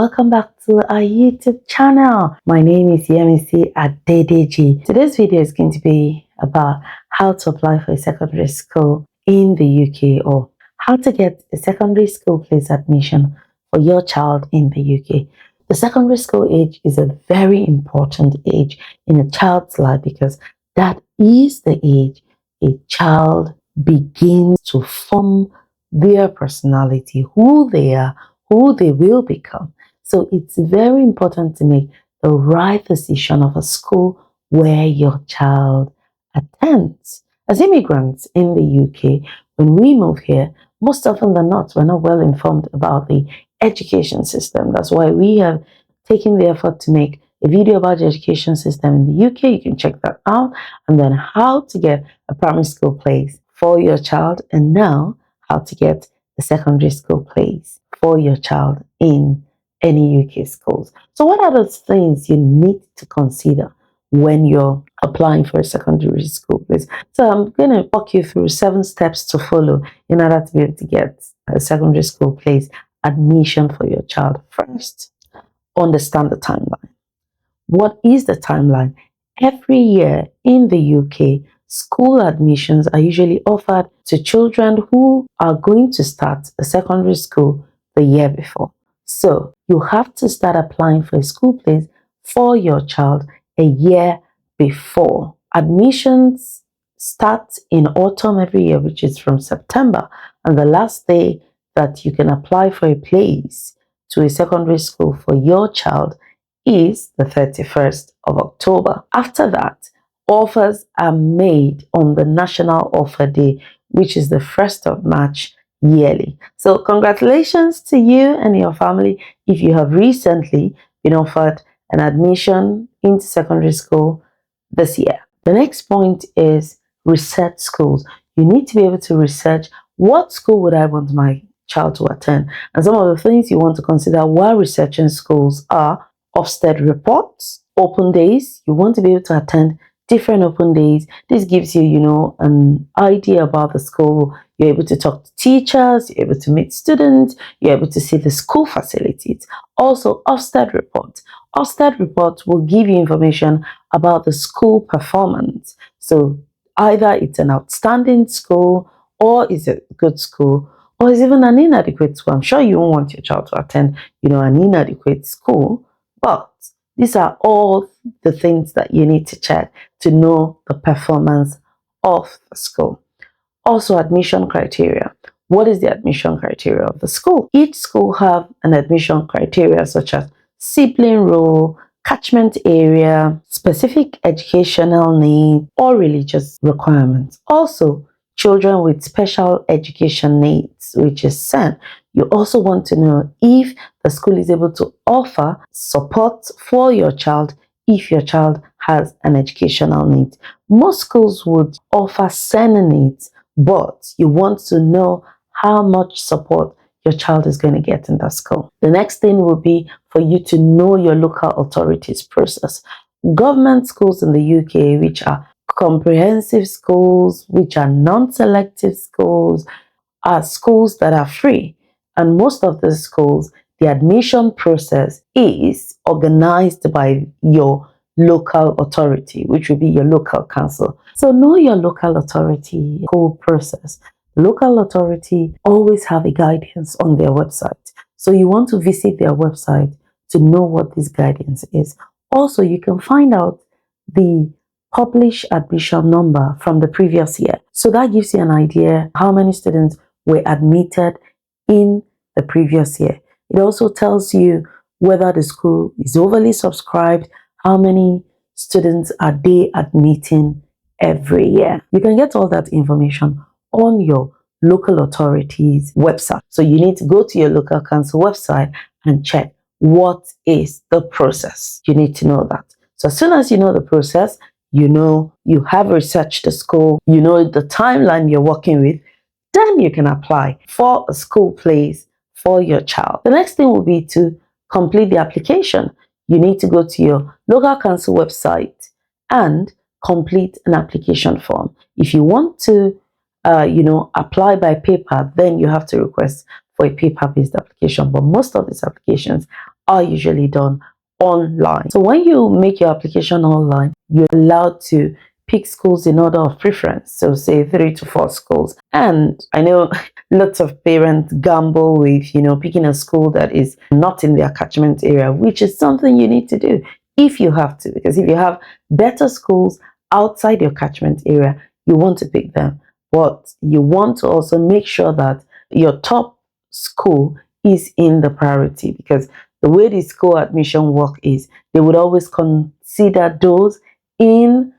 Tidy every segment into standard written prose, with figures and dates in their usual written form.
welcome back to our YouTube channel. My name is Yemisi Adedeji. Today's video is going to be about how to apply for a secondary school in the UK, or how to get a secondary school place admission for your child in the UK. The secondary school age is a very important age in a child's life because that is the age a child begins to form their personality, who they are, who they will become. So it's very important to make the right decision of a school where your child attends. As immigrants in the UK, when we move here, most often than not, we're not well informed about the education system. That's why we have taken the effort to make a video about the education system in the UK. You can check that out. And then how to get a primary school place for your child, and now how to get a secondary school place for your child in any UK schools. So what are those things you need to consider when you're applying for a secondary school place? So I'm going to walk you through 7 steps to follow in order to be able to get a secondary school place admission for your child. First, understand the timeline. What is the timeline? Every year in the UK, school admissions are usually offered to children who are going to start a secondary school the year before. So you have to start applying for a school place for your child a year before. Admissions start in autumn every year, which is from September, and the last day that you can apply for a place to a secondary school for your child is the 31st of October. After that, offers are made on the National Offer Day, which is the 1st of March yearly. So congratulations to you and your family if you have recently been offered an admission into secondary school this year. The next point is research schools. You need to be able to research what school would I want my child to attend. And some of the things you want to consider while researching schools are Ofsted reports, open days. You want to be able to attend different open days. This gives you, an idea about the school. You're able to talk to teachers, you're able to meet students, you're able to see the school facilities. Also, Ofsted reports. Ofsted reports will give you information about the school performance. So either it's an outstanding school, or is it a good school, or is even an inadequate school. I'm sure you won't want your child to attend, an inadequate school. But these are all the things that you need to check to know the performance of the school. Also, admission criteria. What is the admission criteria of the school? Each school have an admission criteria such as sibling role, catchment area, specific educational need, or religious requirements. Also, children with special education needs, which is SEN. You also want to know if the school is able to offer support for your child if your child has an educational need. Most schools would offer SEN needs, but you want to know how much support your child is going to get in that school. The next thing will be for you to know your local authorities process. Government schools in the UK, which are comprehensive schools, which are non-selective schools, are schools that are free. And most of the schools, the admission process is organized by your local authority, which will be your local council. So know your local authority school process. Local authority always have a guidance on their website. So you want to visit their website to know what this guidance is. Also, you can find out the published admission number from the previous year. So that gives you an idea how many students were admitted in the previous year. It also tells you whether the school is overly subscribed, how many students are they admitting every year. You can get all that information on your local authority's website. So you need to go to your local council website and check what is the process. You need to know that. So as soon as you know the process, you have researched the school, you know the timeline you're working with, then you can apply for a school place for your child. The next thing will be to complete the application. You need to go to your local council website and complete an application form. If you want to, apply by paper, then you have to request for a paper-based application. But most of these applications are usually done online. So when you make your application online, you're allowed to pick schools in order of preference. So say 3 to 4 schools. And I know lots of parents gamble with, picking a school that is not in their catchment area, which is something you need to do if you have to. Because if you have better schools outside your catchment area, you want to pick them. But you want to also make sure that your top school is in the priority, because the way the school admission work is they would always consider those in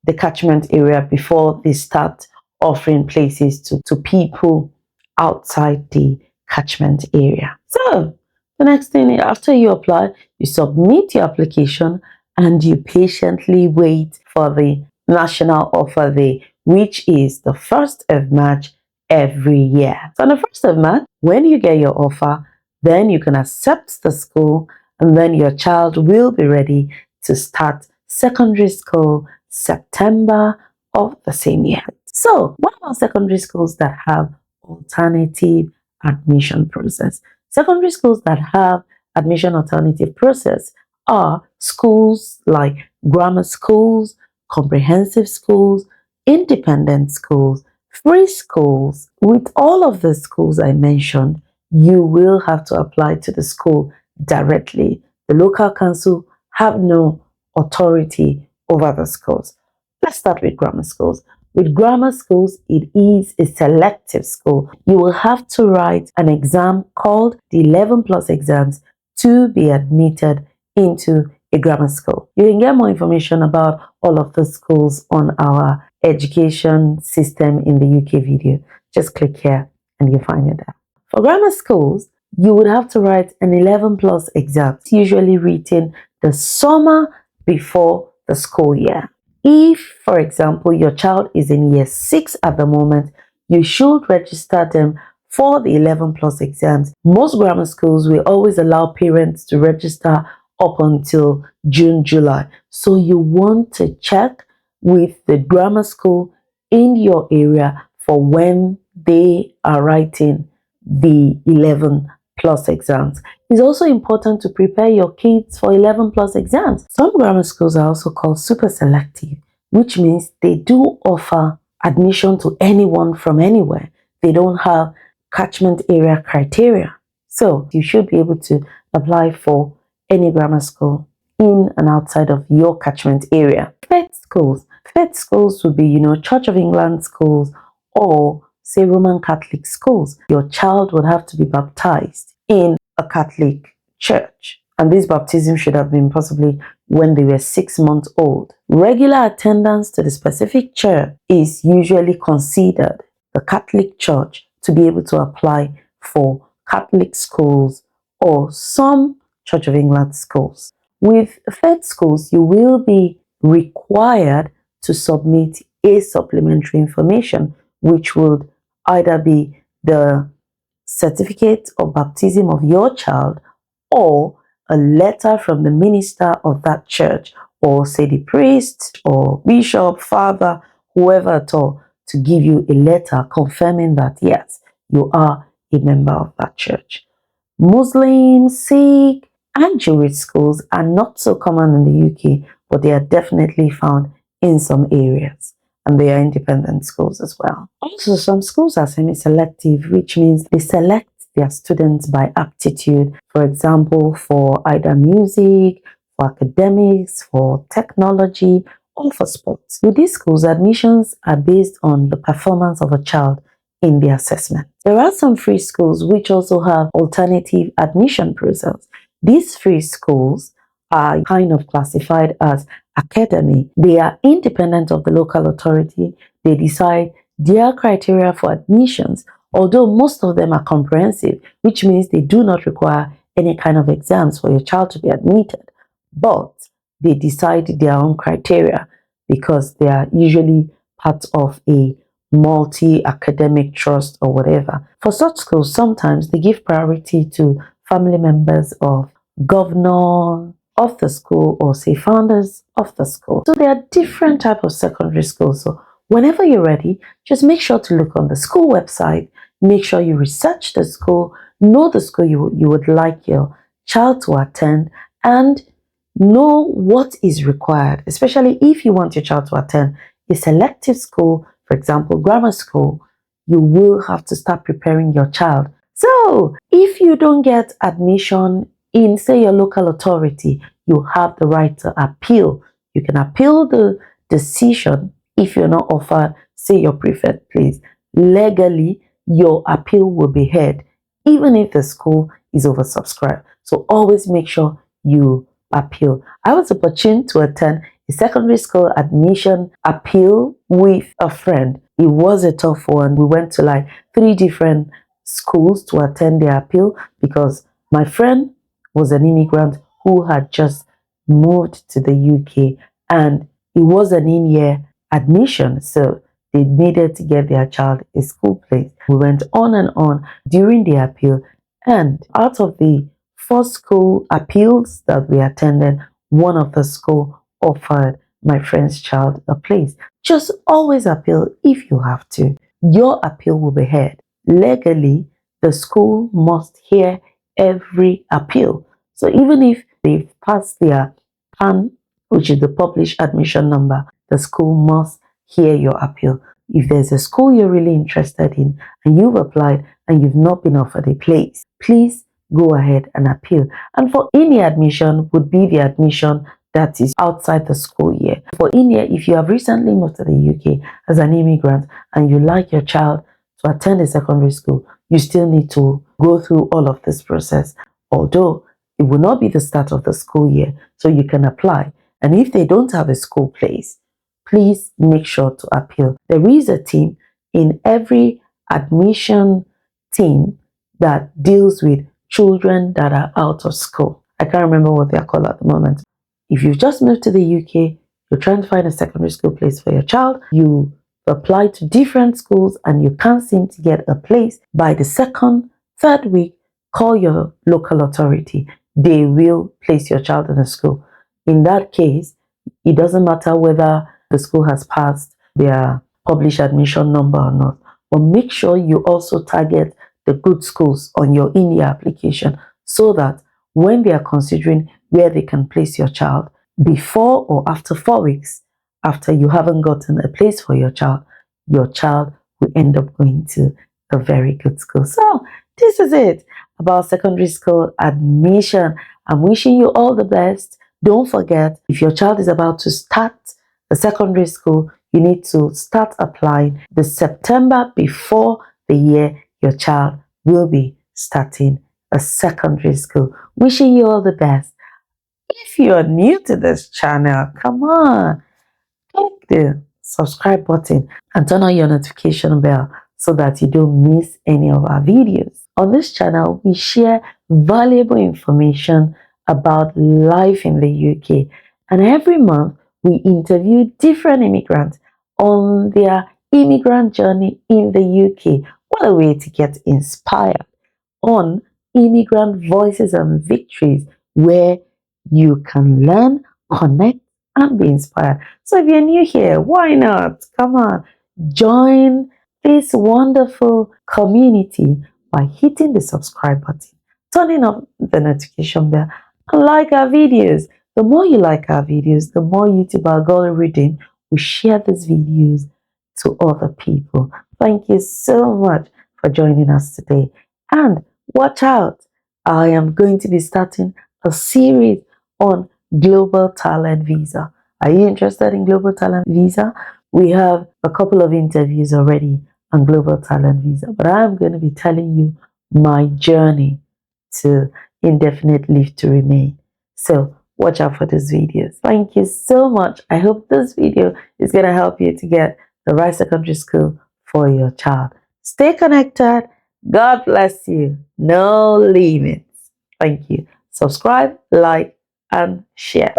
the catchment area before they start offering places to people outside the catchment area. So the next thing, after you apply, you submit your application and you patiently wait for the national offer day, which is the 1st of March every year. So on the 1st of March, when you get your offer, then you can accept the school, and then your child will be ready to start secondary school September of the same year. So what about secondary schools that have alternative admission process? Secondary schools that have admission alternative process are schools like grammar schools, comprehensive schools, independent schools, free schools. With all of the schools I mentioned, you will have to apply to the school directly. The local council have no authority over the schools. Let's start with grammar schools. With grammar schools, it is a selective school. You will have to write an exam called the 11 plus exams to be admitted into a grammar school. You can get more information about all of the schools on our education system in the UK video. Just click here and you'll find it there. For grammar schools, you would have to write an 11 plus exam. It's usually written the summer before the school year. If, for example, your child is in year 6 at the moment, you should register them for the 11 plus exams. Most grammar schools will always allow parents to register up until June, July. So you want to check with the grammar school in your area for when they are writing the 11 plus exams. It's also important to prepare your kids for 11 plus exams. Some grammar schools are also called super selective, which means they do offer admission to anyone from anywhere. They don't have catchment area criteria. So you should be able to apply for any grammar school in and outside of your catchment area. Faith schools. Faith schools would be, Church of England schools or say Roman Catholic schools. Your child would have to be baptized in a Catholic church. And this baptism should have been possibly when they were 6 months old. Regular attendance to the specific church is usually considered the Catholic Church to be able to apply for Catholic schools or some Church of England schools. With faith schools, you will be required to submit a supplementary information, which would either be the certificate of baptism of your child or a letter from the minister of that church, or say the priest or bishop, father, whoever at all, to give you a letter confirming that yes, you are a member of that church. Muslim, Sikh, and Jewish schools are not so common in the UK, but they are definitely found in some areas. And they are independent schools as well. Also, some schools are semi-selective, which means they select their students by aptitude, for example, for either music, for academics, for technology, or for sports. With these schools, admissions are based on the performance of a child in the assessment. There are some free schools which also have alternative admission process. These free schools are kind of classified as academy. They are independent of the local authority. They decide their criteria for admissions, although most of them are comprehensive, which means they do not require any kind of exams for your child to be admitted. But they decide their own criteria because they are usually part of a multi-academic trust or whatever. For such schools, sometimes they give priority to family members of governor of the school or say founders of the school. So there are different types of secondary schools. So whenever you're ready, just make sure to look on the school website, make sure you research the school, know the school you would like your child to attend and know what is required, especially if you want your child to attend a selective school, for example, grammar school. You will have to start preparing your child. So if you don't get admission in, say, your local authority, you have the right to appeal. You can appeal the decision if you're not offered, say, your preferred place. Legally, your appeal will be heard, even if the school is oversubscribed. So always make sure you appeal. I was opportune to attend a secondary school admission appeal with a friend. It was a tough one. We went to like 3 different schools to attend the appeal because my friend was an immigrant who had just moved to the UK, and it was an in-year admission, so they needed to get their child a school place. We went on and on during the appeal, and out of the 4 school appeals that we attended, one of the school offered my friend's child a place. Just always appeal if you have to. Your appeal will be heard. Legally, the school must hear every appeal. So even if they've passed their PAN, which is the published admission number, the school must hear your appeal. If there's a school you're really interested in and you've applied and you've not been offered a place, please go ahead and appeal. And for in-year admission would be the admission that is outside the school year. For in-year, if you have recently moved to the UK as an immigrant and you like your child to attend a secondary school, you still need to go through all of this process. Although it will not be the start of the school year, so you can apply. And if they don't have a school place, please make sure to appeal. There is a team in every admission team that deals with children that are out of school. I can't remember what they are called at the moment. If you've just moved to the UK, you're trying to find a secondary school place for your child, you apply to different schools and you can't seem to get a place, by the 2nd, 3rd week, call your local authority. They will place your child in a school. In that case, it doesn't matter whether the school has passed their published admission number or not, but make sure you also target the good schools on your in-year application so that when they are considering where they can place your child, before or after 4 weeks, after you haven't gotten a place for your child will end up going to a very good school. So this is it about secondary school admission. I'm wishing you all the best. Don't forget, if your child is about to start a secondary school, you need to start applying the September before the year your child will be starting a secondary school. Wishing you all the best. If you are new to this channel, come on, click the subscribe button and turn on your notification bell so that you don't miss any of our videos. On this channel, we share valuable information about life in the UK, and every month we interview different immigrants on their immigrant journey in the UK. What a way to get inspired on Immigrant Voices and Victories, where you can learn, connect, and be inspired. So if you're new here, why not? Come on, join this wonderful community by hitting the subscribe button, turning on the notification bell, and like our videos. The more you like our videos, the more YouTube algorithm will share these videos to other people. Thank you so much for joining us today. And watch out, I am going to be starting a series on Global Talent Visa. Are you interested in Global Talent Visa? We have a couple of interviews already on Global Talent Visa, but I'm going to be telling you my journey to indefinite leave to remain. So watch out for these videos. Thank you so much. I hope this video is going to help you to get the right secondary school for your child. Stay connected. God bless you. No limits. Thank you. Subscribe, like, and share.